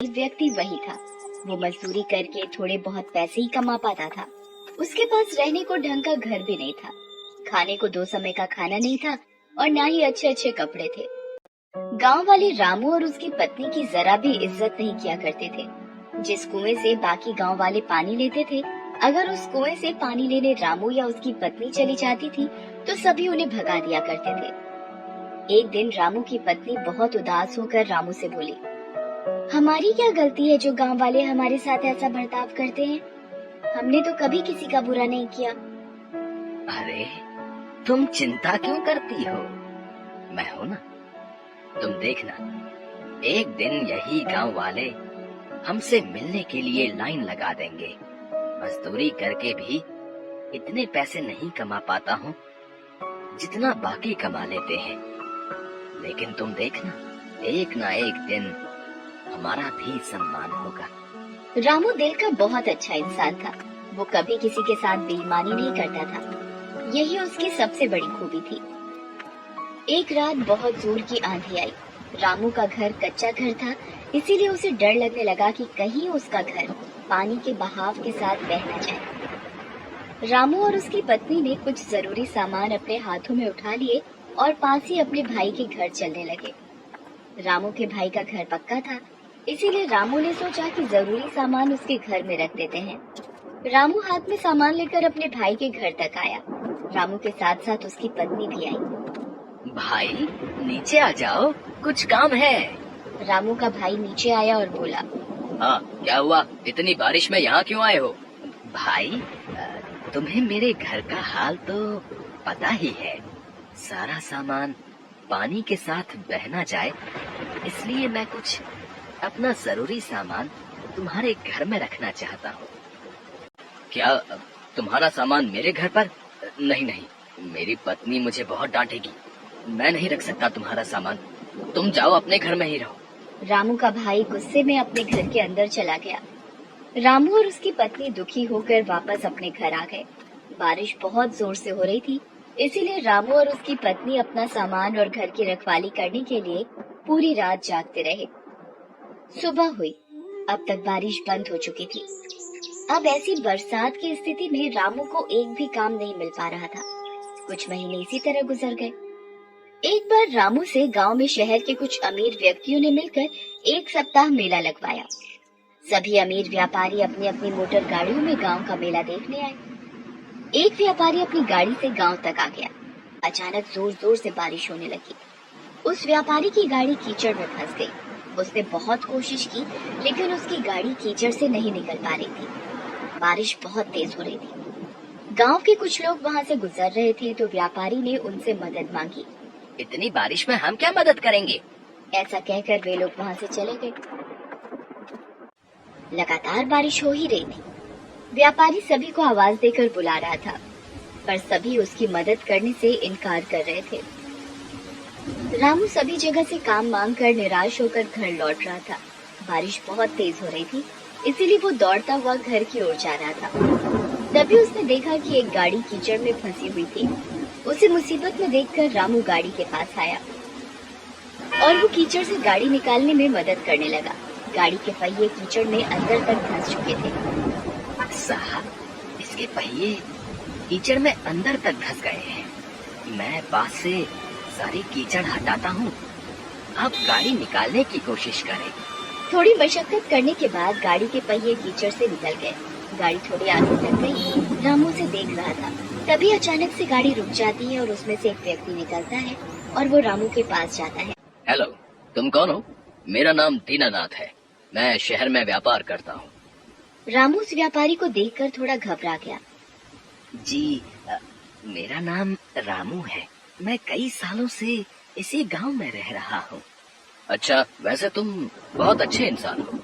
व्यक्ति वही था। वो मजदूरी करके थोड़े बहुत पैसे ही कमा पाता था। उसके पास रहने को ढंग का घर भी नहीं था, खाने को 2 समय का खाना नहीं था और ना ही अच्छे अच्छे कपड़े थे। गांव वाले रामू और उसकी पत्नी की जरा भी इज्जत नहीं किया करते थे। जिस कुएं से बाकी गांव वाले पानी लेते थे, अगर उस कुएं से पानी लेने रामू या उसकी पत्नी चली जाती थी तो सभी उन्हें भगा दिया करते थे। एक दिन रामू की पत्नी बहुत उदास होकर रामू से बोली, हमारी क्या गलती है जो गांव वाले हमारे साथ ऐसा बर्ताव करते हैं? हमने तो कभी किसी का बुरा नहीं किया। अरे तुम चिंता क्यों करती हो? मैं हूं ना। तुम देखना, एक दिन यही गांव वाले हमसे मिलने के लिए लाइन लगा देंगे। मजदूरी करके भी इतने पैसे नहीं कमा पाता हूँ जितना बाकी कमा लेते हैं, लेकिन तुम देखना, एक ना एक दिन हमारा भी सम्मान होगा। रामू दिल का बहुत अच्छा इंसान था। वो कभी किसी के साथ बेईमानी नहीं करता था। यही उसकी सबसे बड़ी खूबी थी। एक रात बहुत जोर की आंधी आई। रामू का घर कच्चा घर था, इसीलिए उसे डर लगने लगा कि कहीं उसका घर पानी के बहाव के साथ बह न जाए। रामू और उसकी पत्नी ने कुछ जरूरी सामान अपने हाथों में उठा लिए और पास ही अपने भाई के घर चलने लगे। रामू के भाई का घर पक्का था, इसीलिए रामू ने सोचा कि जरूरी सामान उसके घर में रख देते हैं। रामू हाथ में सामान लेकर अपने भाई के घर तक आया। रामू के साथ साथ उसकी पत्नी भी आई। भाई नीचे आ जाओ, कुछ काम है। रामू का भाई नीचे आया और बोला, हाँ क्या हुआ? इतनी बारिश में यहाँ क्यों आए हो? भाई तुम्हें मेरे घर का हाल तो पता ही है। सारा सामान पानी के साथ बहना जाए, इसलिए मैं कुछ अपना जरूरी सामान तुम्हारे घर में रखना चाहता हूँ। क्या तुम्हारा सामान मेरे घर पर? नहीं नहीं, मेरी पत्नी मुझे बहुत डांटेगी। मैं नहीं रख सकता तुम्हारा सामान। तुम जाओ, अपने घर में ही रहो। रामू का भाई गुस्से में अपने घर के अंदर चला गया। रामू और उसकी पत्नी दुखी होकर वापस अपने घर आ गए। बारिश बहुत जोर से हो रही थी, इसीलिए रामू और उसकी पत्नी अपना सामान और घर की रखवाली करने के लिए पूरी रात जागते रहे। सुबह हुई। अब तक बारिश बंद हो चुकी थी। अब ऐसी बरसात की स्थिति में रामू को एक भी काम नहीं मिल पा रहा था। कुछ महीने इसी तरह गुजर गए। एक बार रामू से गांव में शहर के कुछ अमीर व्यक्तियों ने मिलकर 1 सप्ताह मेला लगवाया। सभी अमीर व्यापारी अपनी अपनी मोटर गाड़ियों में गांव का मेला देखने आए। एक व्यापारी अपनी गाड़ी से गांव तक आ गया। अचानक जोर जोर से बारिश होने लगी। उस व्यापारी की गाड़ी कीचड़ में फंस गई। उसने बहुत कोशिश की, लेकिन उसकी गाड़ी कीचड़ से नहीं निकल पा रही थी। बारिश बहुत तेज हो रही थी। गांव के कुछ लोग वहां से गुजर रहे थे तो व्यापारी ने उनसे मदद मांगी। इतनी बारिश में हम क्या मदद करेंगे? ऐसा कहकर वे लोग वहां से चले गए। लगातार बारिश हो ही रही थी। व्यापारी सभी को आवाज देकर बुला रहा था, पर सभी उसकी मदद करने से इनकार कर रहे थे। रामू सभी जगह से काम मांग कर निराश होकर घर लौट रहा था। बारिश बहुत तेज हो रही थी, इसीलिए वो दौड़ता हुआ घर की ओर जा रहा था। तभी उसने देखा कि एक गाड़ी कीचड़ में फंसी हुई थी। उसे मुसीबत में देखकर रामू गाड़ी के पास आया और वो कीचड़ से गाड़ी निकालने में मदद करने लगा। गाड़ी के पहिए कीचड़ में अंदर तक धंस चुके थे। साहब, इसके पहिए कीचड़ में अंदर तक धंस गए हैं। मैं पास से सारी कीचड़ हटाता हूँ, आप गाड़ी निकालने की कोशिश करें। थोड़ी मशक्कत करने के बाद गाड़ी के पहिए कीचड़ से निकल गए। गाड़ी थोड़ी आगे तक गई। रामू से देख रहा था। तभी अचानक से गाड़ी रुक जाती है और उसमें से एक व्यक्ति निकलता है और वो रामू के पास जाता है। हेलो, तुम कौन हो? मेरा नाम दीनानाथ है, मैं शहर में व्यापार करता हूँ। रामू उस व्यापारी को देखकर थोड़ा घबरा गया। जी, मेरा नाम रामू है। मैं कई सालों से इसी गांव में रह रहा हूँ। अच्छा, वैसे तुम बहुत अच्छे इंसान हो।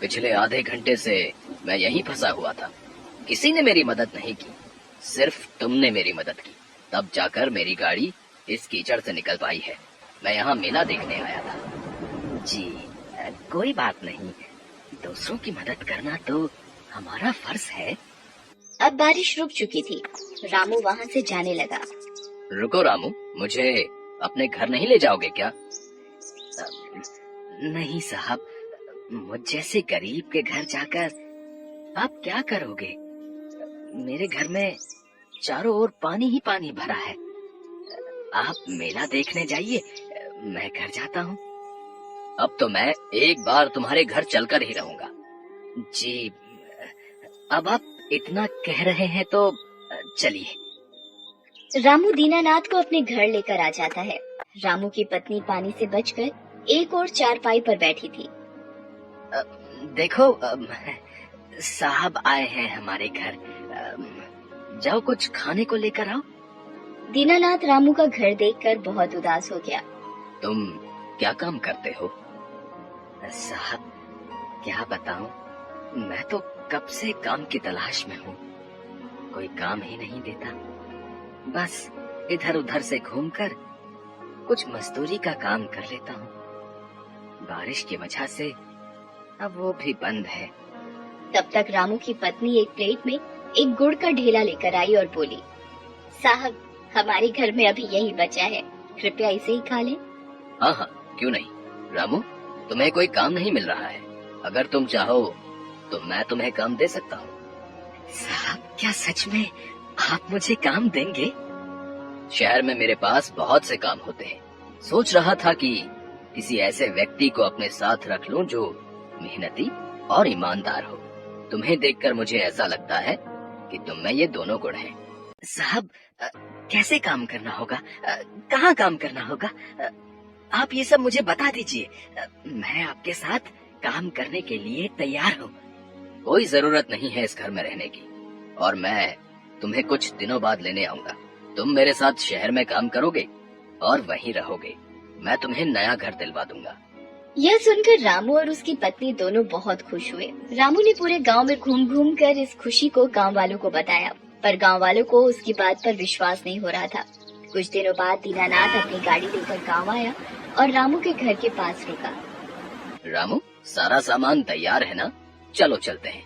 पिछले आधे घंटे से मैं यहीं फंसा हुआ था। किसी ने मेरी मदद नहीं की, सिर्फ तुमने मेरी मदद की, तब जाकर मेरी गाड़ी इस कीचड़ से निकल पाई है। मैं यहाँ मेला देखने आया था। जी, कोई बात नहीं, दूसरों की मदद करना तो हमारा फर्ज है। अब बारिश रुक चुकी थी। रामू वहाँ से जाने लगा। रुको रामू, मुझे अपने घर नहीं ले जाओगे क्या? नहीं साहब, मुझ जैसे गरीब के घर जाकर आप क्या करोगे? मेरे घर में चारों ओर पानी ही पानी भरा है। आप मेला देखने जाइए, मैं घर जाता हूँ। अब तो मैं एक बार तुम्हारे घर चलकर ही रहूंगा। जी, अब आप इतना कह रहे हैं तो चलिए। रामू दीनानाथ को अपने घर लेकर आ जाता है। रामू की पत्नी पानी से बचकर एक और चारपाई पर बैठी थी। देखो, साहब आए हैं हमारे घर। जाओ कुछ खाने को लेकर आओ। दीनानाथ रामू का घर देखकर बहुत उदास हो गया। तुम क्या काम करते हो? साहब, क्या बताऊं, मैं तो कब से काम की तलाश में हूँ। कोई काम ही नहीं देता। बस इधर उधर से घूमकर कुछ मजदूरी का काम कर लेता हूँ। बारिश की वजह से अब वो भी बंद है। तब तक रामू की पत्नी एक प्लेट में एक गुड़ का ढेला लेकर आई और बोली, साहब, हमारे घर में अभी यही बचा है, कृपया इसे ही खा लें। हाँ हाँ, क्यों नहीं। रामू, तुम्हें कोई काम नहीं मिल रहा है? अगर तुम चाहो तो मैं तुम्हें काम दे सकता हूँ। साहब, क्या सच में आप मुझे काम देंगे? शहर में मेरे पास बहुत से काम होते हैं। सोच रहा था कि किसी ऐसे व्यक्ति को अपने साथ रख लूं जो मेहनती और ईमानदार हो। तुम्हें देखकर मुझे ऐसा लगता है कि तुम में ये दोनों गुण हैं। साहब, कैसे काम करना होगा? कहाँ काम करना होगा? आप ये सब मुझे बता दीजिए। मैं आपके साथ काम करने के लिए तैयार हूँ। कोई जरूरत नहीं है इस घर में रहने की, और मैं तुम्हें कुछ दिनों बाद लेने आऊंगा। तुम मेरे साथ शहर में काम करोगे और वहीं रहोगे। मैं तुम्हें नया घर दिलवा दूंगा। यह सुनकर रामू और उसकी पत्नी दोनों बहुत खुश हुए। रामू ने पूरे गांव में घूम घूम कर इस खुशी को गांव वालों को बताया, पर गांव वालों को उसकी बात पर विश्वास नहीं हो रहा था। कुछ दिनों बाद दीनानाथ अपनी गाड़ी लेकर गांव आया और रामू के घर के पास रुका। रामू, सारा सामान तैयार है ना? चलो चलते हैं।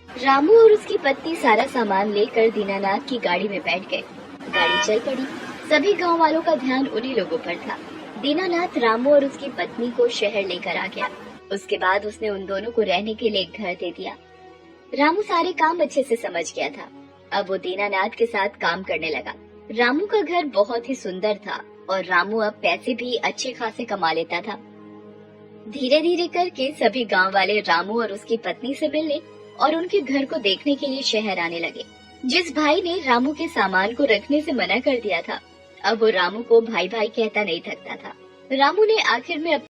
रामू और उसकी पत्नी सारा सामान लेकर दीनानाथ की गाड़ी में बैठ गए। गाड़ी चल पड़ी। सभी गांव वालों का ध्यान उन्हीं लोगों पर था। दीनानाथ रामू और उसकी पत्नी को शहर लेकर आ गया। उसके बाद उसने उन दोनों को रहने के लिए एक घर दे दिया। रामू सारे काम अच्छे से समझ गया था। अब वो दीनानाथ के साथ काम करने लगा। रामू का घर बहुत ही सुंदर था और रामू अब पैसे भी अच्छे खासे कमा लेता था। धीरे धीरे करके सभी गांव वाले रामू और उसकी पत्नी से मिलने और उनके घर को देखने के लिए शहर आने लगे। जिस भाई ने रामू के सामान को रखने से मना कर दिया था, अब वो रामू को भाई भाई कहता नहीं थकता था। रामू ने आखिर में